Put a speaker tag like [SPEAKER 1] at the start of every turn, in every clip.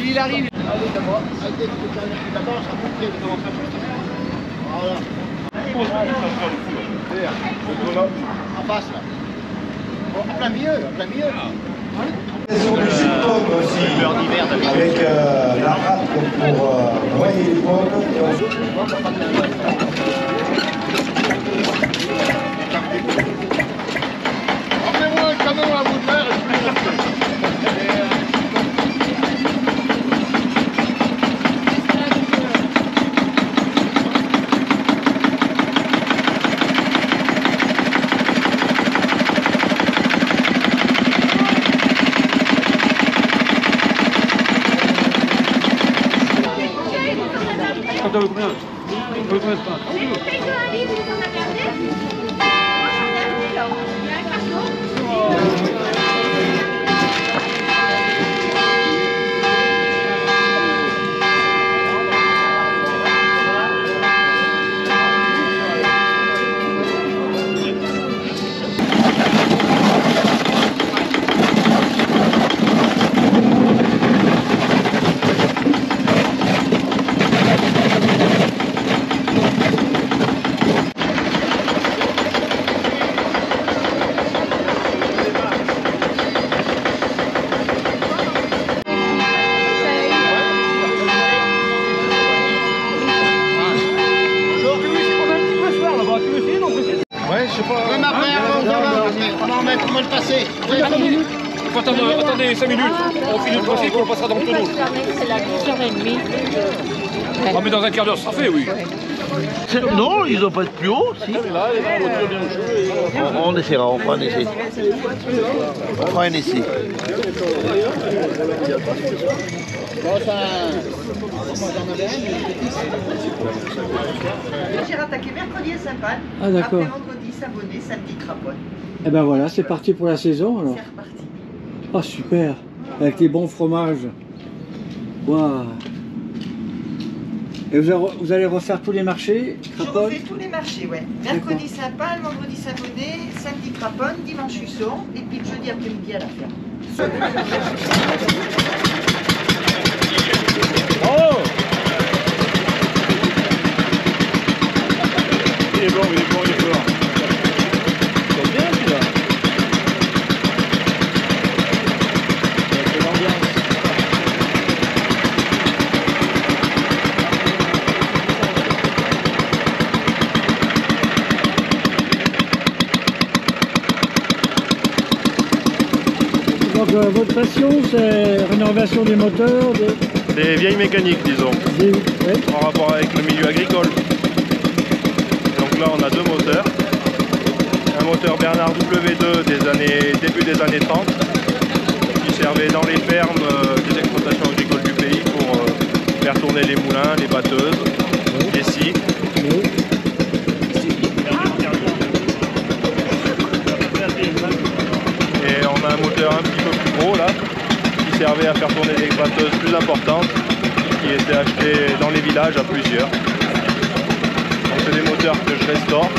[SPEAKER 1] Il arrive. Allez, d'abord, ça monte voilà. En face, là. Bon, à plein milieu, à plein milieu.
[SPEAKER 2] Avec la râpe pour noyer les pommes.
[SPEAKER 1] Emmenez-moi un canon à bout de mer et je
[SPEAKER 3] T'en veux combien? T'en veux combien de pain?
[SPEAKER 1] on va en mettre comment le passer.
[SPEAKER 3] Attendez 5 minutes, on finit le trafic, on le passera dans le tonneau.
[SPEAKER 4] C'est la 10h30.
[SPEAKER 3] Ah mais dans un quart d'heure, ça fait, oui.
[SPEAKER 5] Non, ils n'ont pas de plus haut, si. On essaiera, on fera un essai. On fera un essai.
[SPEAKER 6] J'ai rattaqué mercredi à Saint-Pal.
[SPEAKER 4] Ah d'accord.
[SPEAKER 6] Après vendredi Savonnet, samedi Craponne.
[SPEAKER 4] Et ben voilà, c'est parti pour la saison alors.
[SPEAKER 6] C'est reparti.
[SPEAKER 4] Ah super, avec les bons fromages. Waouh. Et vous allez refaire tous les marchés,
[SPEAKER 6] Je refais tous les marchés, ouais. Mercredi Saint-Pal, vendredi Savonnet, samedi Craponne, dimanche Husson, et puis le jeudi après-midi à la ferme.
[SPEAKER 3] Oh! Il est bon, il est bon, il est fort. C'est bien celui-là. C'est l'ambiance.
[SPEAKER 4] Donc votre passion c'est rénovation des moteurs,
[SPEAKER 7] Des vieilles mécaniques, disons,
[SPEAKER 4] ouais.
[SPEAKER 7] en rapport avec le milieu agricole. Donc là, on a deux moteurs. Un moteur Bernard W2 début des années 30, qui servait dans les fermes des exploitations agricoles du pays pour faire tourner les moulins, les batteuses, les scies. Et on a un moteur un petit peu plus gros là, qui servait à faire tourner des batteuses plus importantes, qui étaient achetées dans les villages à plusieurs. Donc c'est des moteurs que je restaure,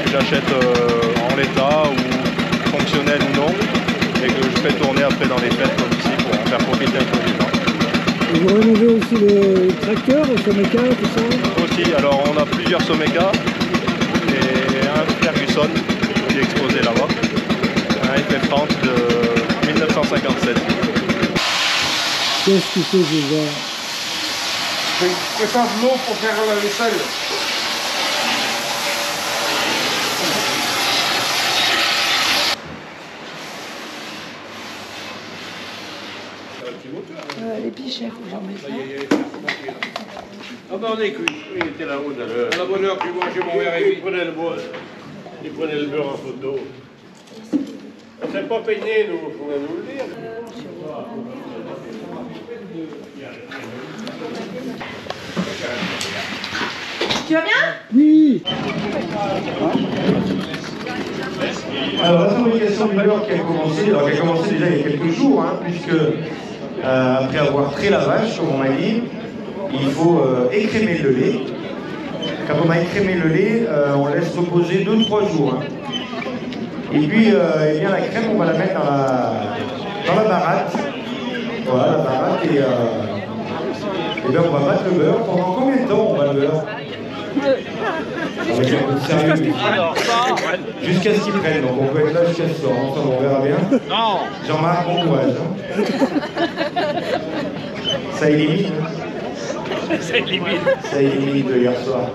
[SPEAKER 7] que j'achète en l'état ou fonctionnels ou non, et que je fais tourner après dans les fêtes comme ici pour en faire profiter un peu des gens.
[SPEAKER 4] Et vous rénovez aussi les tracteurs, les Someca, tout ça?
[SPEAKER 7] Aussi, alors on a plusieurs Someca et un Ferguson qui est exposé là-bas, un FF30 de 1957.
[SPEAKER 4] Qu'est-ce que c'est déjà?
[SPEAKER 1] Je prépare de l'eau pour faire la vaisselle.
[SPEAKER 6] Les pichets, faut que j'en mette.
[SPEAKER 3] Ah ben on est cuit. Il était là-haut d'ailleurs. À la bonne heure, puis moi j'ai mon verre et il prenait le bois. Il prenait le beurre en photo. On ne s'est pas peigné, nous, il faudrait nous le dire.
[SPEAKER 6] Tu vas bien?
[SPEAKER 4] Oui.
[SPEAKER 2] Alors la fabrication du beurre qui a commencé déjà il y a quelques jours, hein, puisque après avoir trait la vache, comme on m'a dit, il faut écrémer le lait. Quand on a écrémé le lait, on laisse reposer 2-3 jours. Hein. Et puis eh bien, la crème, on va la mettre dans la baratte. Voilà, la baratte et bien on va battre le beurre. Pendant combien de temps on va le beurre? Jusqu'à ce qu'il prenne, donc on peut être là jusqu'à ce soir, ensemble, on verra bien.
[SPEAKER 3] Non.
[SPEAKER 2] Jean-Marc, bon courage. Hein. Ça élimine.
[SPEAKER 3] Ça élimine.
[SPEAKER 2] Ça élimine de hier soir.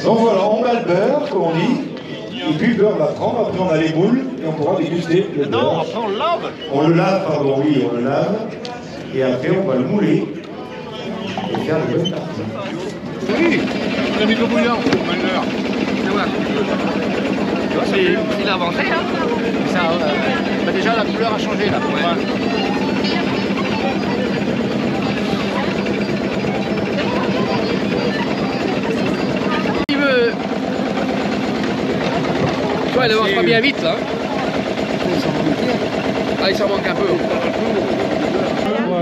[SPEAKER 2] Donc voilà, on bat le beurre, comme on dit. Et puis le beurre va prendre, après on a les moules et on pourra déguster le beurre.
[SPEAKER 3] Non, après on le lave.
[SPEAKER 2] On le lave, pardon, oui, on le lave. Et après on va le mouler et faire le beurre.
[SPEAKER 3] Oui, on a mis de l'eau bouillante, malheur. Tu vois, il a avancé, hein. Ça, bah déjà, la couleur a changé, là. Ouais. Il veut... Tu vois, il avance pas bien vite, là. Ah, il s'en manque un peu.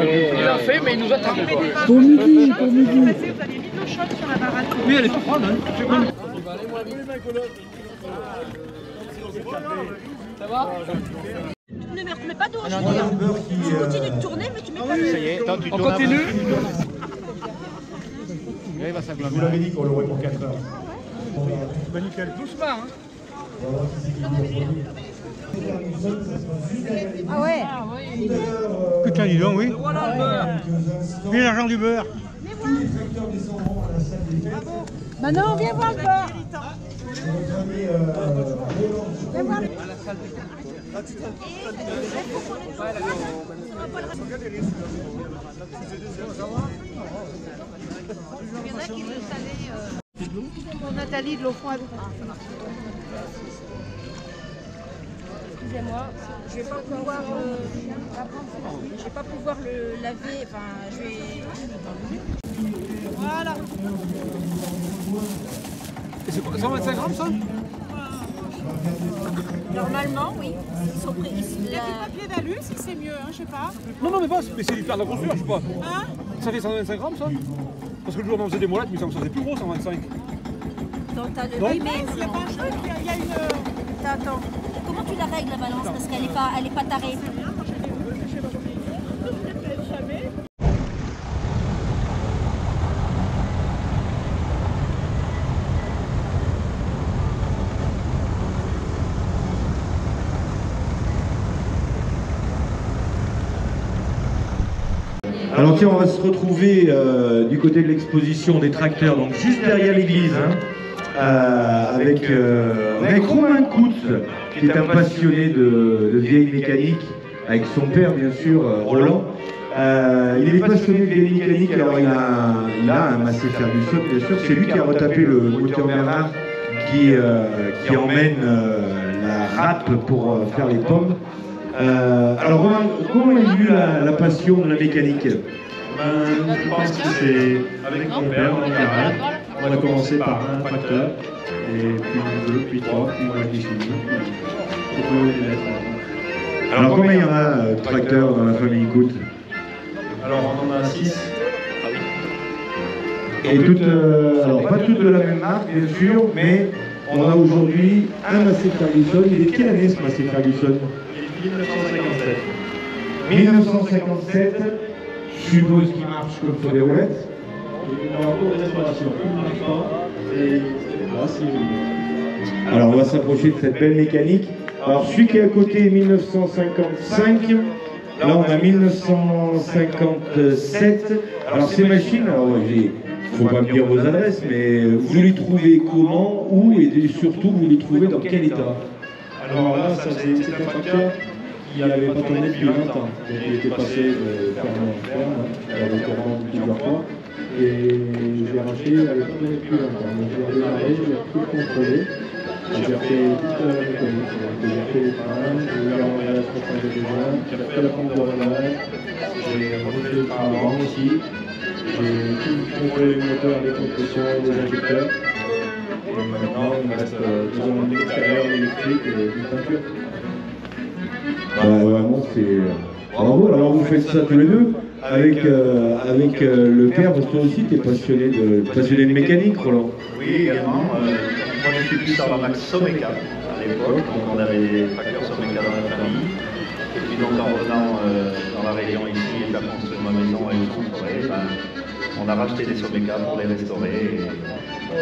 [SPEAKER 3] Il l'a fait, mais il nous a tapé.
[SPEAKER 4] Pour midi, pour midi.
[SPEAKER 6] Vous avez mis de l'eau chaude sur la baratte.
[SPEAKER 3] Oui, elle est pas froide, hein. Ça va?
[SPEAKER 8] Ne me remets pas d'eau, je dis. Tu continues de tourner, mais tu mets pas d'eau.
[SPEAKER 3] Ça y est, on continue. Il va s'agglomérer.
[SPEAKER 2] Vous l'avez dit qu'on l'aurait pour 4 heures.
[SPEAKER 3] Bah nickel, doucement, hein.
[SPEAKER 8] Ah ouais.
[SPEAKER 3] Putain, dis donc, oui. Viens l'argent du beurre.
[SPEAKER 8] Maintenant, viens voir le beurre. Viens voir.
[SPEAKER 6] Pour Nathalie, de l'eau froide.
[SPEAKER 8] Excusez-moi, je vais pas pouvoir je vais pas pouvoir le laver, enfin je vais...
[SPEAKER 6] Voilà.
[SPEAKER 3] Et c'est quoi, 125 grammes ça?
[SPEAKER 8] Normalement, oui. Ils sont pris ici.
[SPEAKER 6] Il y a du papier d'alu si c'est mieux, hein, je sais pas.
[SPEAKER 3] Non, non, mais pas, mais c'est l'hyper de la construire, je sais pas.
[SPEAKER 6] Hein?
[SPEAKER 3] Ça fait 125 grammes ça? Parce que le jour où on faisait des molettes, mais ça me semblait plus gros 125.
[SPEAKER 8] Donc t'as le...
[SPEAKER 3] Non.
[SPEAKER 8] Oui, mais
[SPEAKER 6] Il y a pas un truc, il y a une...
[SPEAKER 8] attends. Comment tu la règles la balance? Parce qu'elle est pas tarée.
[SPEAKER 2] Alors tiens, on va se retrouver du côté de l'exposition des tracteurs, donc juste derrière l'église, hein, avec Romain Coutts, qui est un passionné de vieille mécanique, avec son père bien sûr, Roland. Il est passionné de vieille mécanique, alors il a un Massey Ferguson, bien sûr, c'est lui qui a retapé le moteur Bernard qui emmène la râpe pour faire les pommes. Alors Romain, comment est venue la passion de la mécanique?
[SPEAKER 9] Je pense que c'est avec mon père en garage. On a commencé par un tracteur, et puis 2, puis 3, puis moi qui suis venu.
[SPEAKER 2] Alors combien il y en a de tracteurs dans la famille Coutts?
[SPEAKER 9] Alors on en a 6.
[SPEAKER 2] Et toutes, alors pas toutes de la même marque bien sûr, mais on a aujourd'hui un Massey Ferguson. Il est de quelle année ce Massey Ferguson?
[SPEAKER 9] 1957.
[SPEAKER 2] 1957, je suppose qu'il marche comme sur des roulettes.
[SPEAKER 9] Il est en cours de restauration. Il ne marche pas. Et là, c'est...
[SPEAKER 2] Alors on va s'approcher de cette belle mécanique. Alors celui qui est à côté, 1955. Là on a 1957. Alors ces machines, alors faut pas me dire vos adresses, mais vous les trouvez comment, où et surtout vous les trouvez dans quel état?
[SPEAKER 9] Alors là, c'est un tracteur qui n'avait pas tourné depuis 20 ans. Donc il était passé de ferme en ferme, il avait tourné plusieurs fois. Et je l'ai racheté, il n'avait pas tourné depuis 20 ans. Donc je l'ai redémarré, je l'ai tout contrôlé. J'ai refait toute la mécanique. J'ai refait les freins, j'ai eu la relâche pour changer des joints, j'ai refait la pompe de relâche, j'ai refait le frein avant aussi. J'ai tout contrôlé les moteurs, les compressions, les injecteurs. Et maintenant, il me reste besoin d'un extérieur électrique et d'une peinture.
[SPEAKER 2] Vraiment, c'est bravo. Alors vous faites ça tous les deux avec le père, parce que toi aussi tu es passionné de mécanique, Roland.
[SPEAKER 9] Oui, également. Moi je suis plus sur la marque Someca à l'époque, donc on avait des tracteurs Someca dans la famille.
[SPEAKER 7] puis donc en revenant dans la région ici et faire construire ma maison et tout restaurer, on a racheté des Someca pour les restaurer.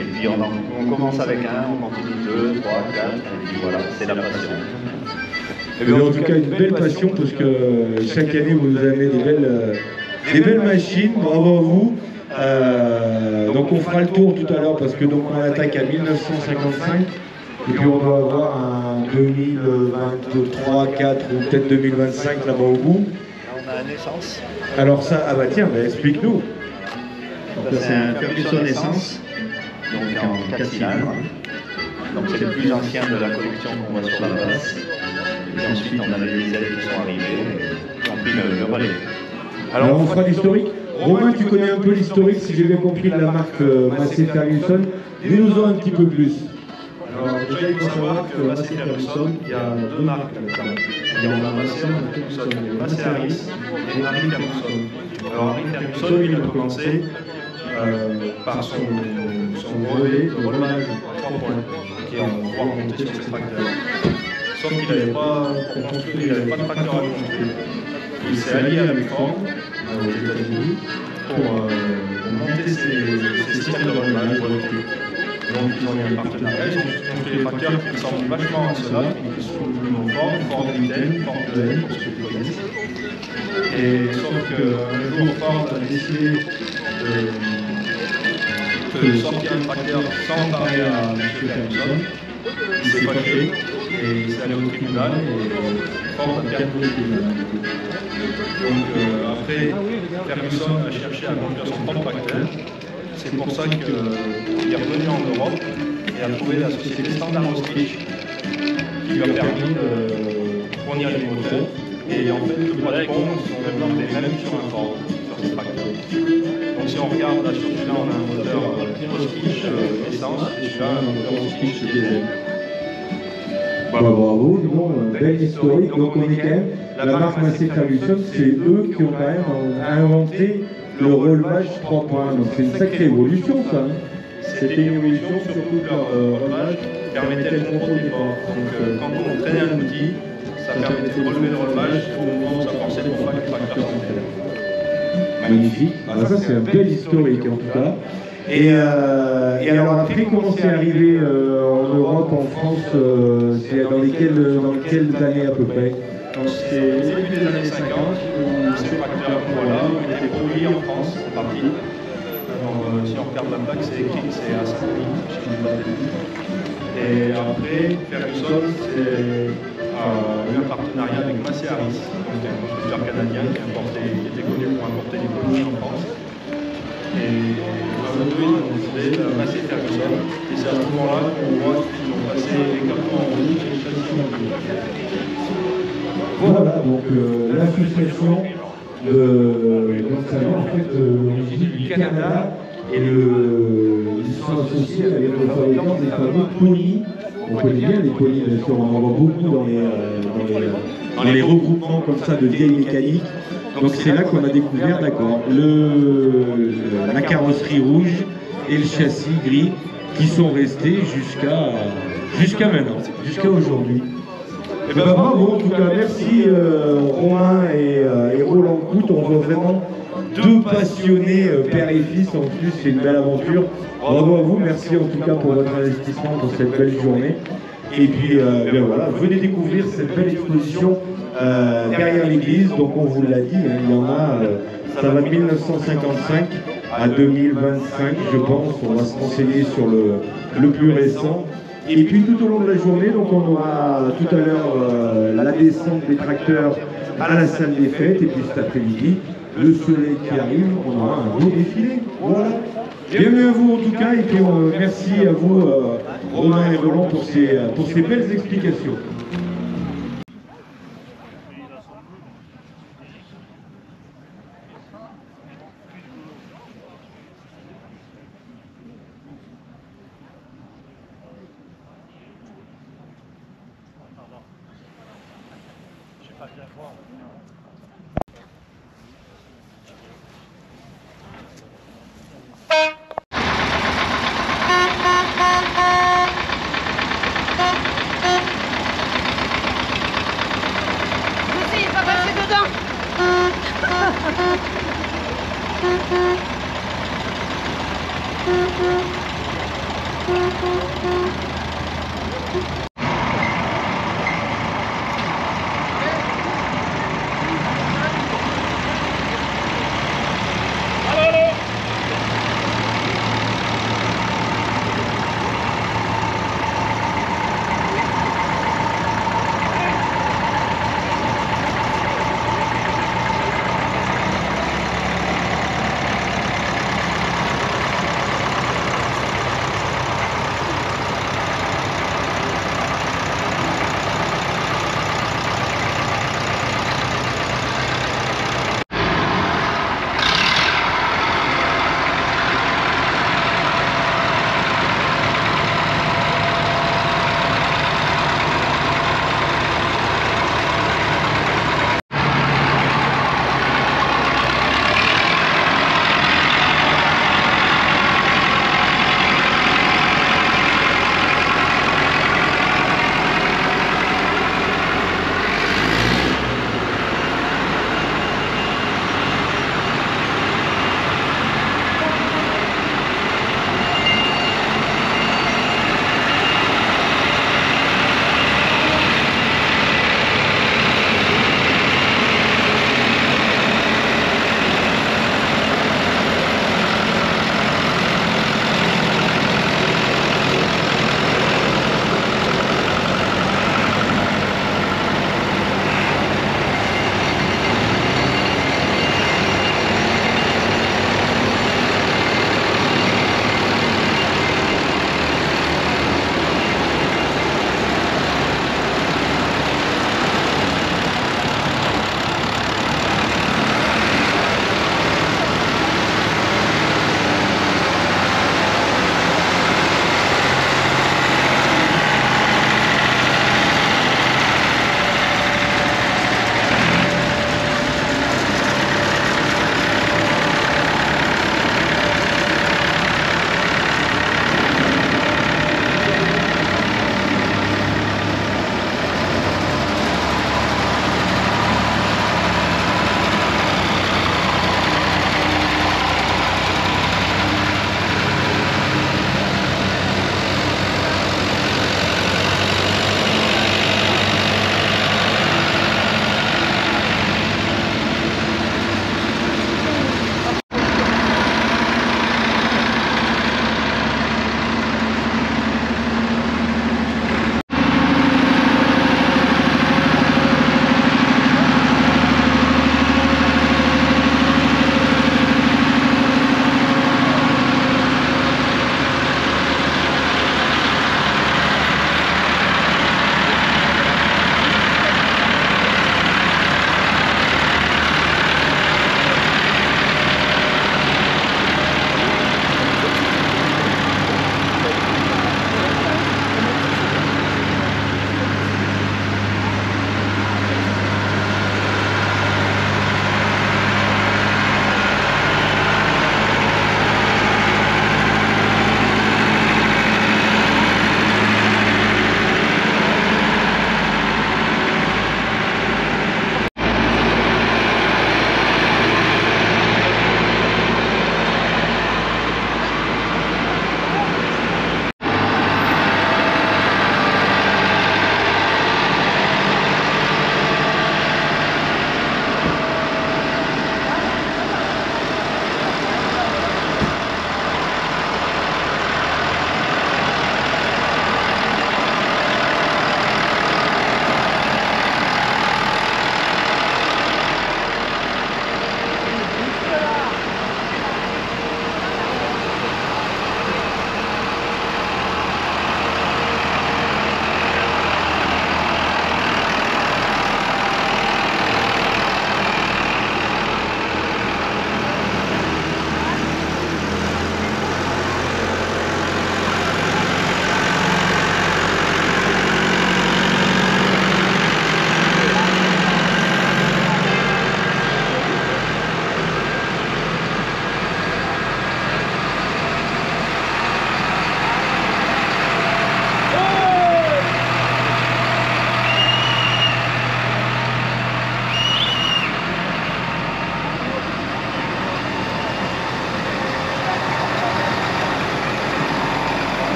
[SPEAKER 7] Et puis on commence avec un, on continue 2, 3, 4, et puis voilà, c'est la passion.
[SPEAKER 9] Eh bien, en tout cas, une belle passion parce que chaque année vous nous amenez des belles machines, bravo à vous. Donc on fera le tour tout à l'heure parce que donc on attaque à 1955 et puis on doit avoir un 2023, 4 ou peut-être 2025 là-bas au bout.
[SPEAKER 7] On a un essence.
[SPEAKER 9] Alors ça, ah bah tiens, bah explique-nous.
[SPEAKER 7] C'est un Ferguson essence, donc en 4 cylindres. Donc c'est le plus ancien de la collection qu'on voit sur la base. Et ensuite on a les diesels qui sont arrivés et ont pris le relais.
[SPEAKER 9] Alors on fera l'historique. Romain, tu connais un peu l'historique, si j'ai bien compris, de la marque Massey Ferguson. Dis-nous-en un petit peu plus.
[SPEAKER 7] Alors déjà il faut savoir que Massey Ferguson, il y a deux marques là-dedans. Il y a Massey Ferguson, Massey Harris et Harry Ferguson. Alors Harry Ferguson, lui, il a commencé par son brevet de relevage en 3 points, qui est en droit monté sur ses tracteurs. Sauf qu'il n'avait pas de tracteur à construire. Il s'est allié avec Ford aux États-Unis pour monter ses systèmes de relevage. Donc ils ont eu un partenariat, ils ont construit des tracteurs qui ressemblent vachement à ceux-là, qui sont le nom Ford Lincoln, Ford EN, pour ceux qui connaissent. Et sauf qu'un jour Ford a décidé de sortir un tracteur sans parler à M. Ferguson. Il s'est fâché et il s'est allé au tribunal et Ford a perdu le tribunal. Donc après, Ferguson a cherché à construire son propre tracteur. C'est pour ça qu'il est revenu en Europe et a trouvé la société Standard Ostrich qui lui a permis de fournir les moteurs. Et en fait, le bois de pont, ils sont développés même sur un Ford, sur ces tracteurs. Donc si on regarde là sur celui-là, on a un moteur Ostrich essence et celui-là un moteur Ostrich diesel.
[SPEAKER 9] Bah, bravo, bon, belle historique. Donc on est quand même, la marque Massey Ferguson, c'est eux qui ont quand même inventé le relevage 3 points. Donc c'est une sacrée évolution ça.
[SPEAKER 7] C'était une évolution, surtout que leur relevage permettait le contrôle du port. Donc quand on traînait un outil, ça permettait de relever le relevage au moment où ça forçait pour pas que le tracteur s'entraîne.
[SPEAKER 9] Magnifique. Alors ça c'est un bel historique en tout cas. Et alors après, comment c'est arrivé en Europe, en France, c'est dans lesquelles années à peu près?
[SPEAKER 7] C'est au début des années 50 où ces tracteurs ont été produits en France, en partie. Alors, si on regarde la plaque, c'est écrit que c'est à Saint-Denis, si je ne dis pas de bêtises. Et après, Ferguson, c'est un partenariat avec Massey Harris, donc un constructeur canadien qui était connu pour importer des produits en France. Et eux, ils ont fondé Massey Ferguson. Et c'est à ce moment-là qu'on voit qu'ils ont passé les cartons en rouge et les châssis en bleu.
[SPEAKER 9] Voilà, donc l'association en fait l'origine du Canada et ils sont associés avec le fabricant des fameux Pony. On connaît bien les Pony, bien sûr, on en voit beaucoup dans les regroupements comme ça de vieilles mécaniques. Donc c'est là qu'on a découvert, d'accord, la carrosserie rouge et le châssis gris qui sont restés jusqu'à maintenant, jusqu'à aujourd'hui. Et ben bravo, en tout cas, merci Romain et Roland Cout. On voit vraiment deux passionnés, père et fils. En plus, c'est une belle aventure. Bravo à vous, merci en tout cas pour votre investissement pour cette belle journée. Et puis, bien voilà, venez découvrir cette belle exposition derrière l'église. Donc, on vous l'a dit, hein, il y en a, ça va de 1955 à 2025, je pense. On va se renseigner sur le plus récent. Et puis tout au long de la journée, donc on aura tout à l'heure la descente des tracteurs à la salle des fêtes. Et puis cet après-midi, le soleil qui arrive, on aura un beau défilé. Voilà. Bienvenue à vous en tout cas. Et puis merci à vous, Romain et Roland, pour ces belles explications.
[SPEAKER 7] Je sais pas bien voir.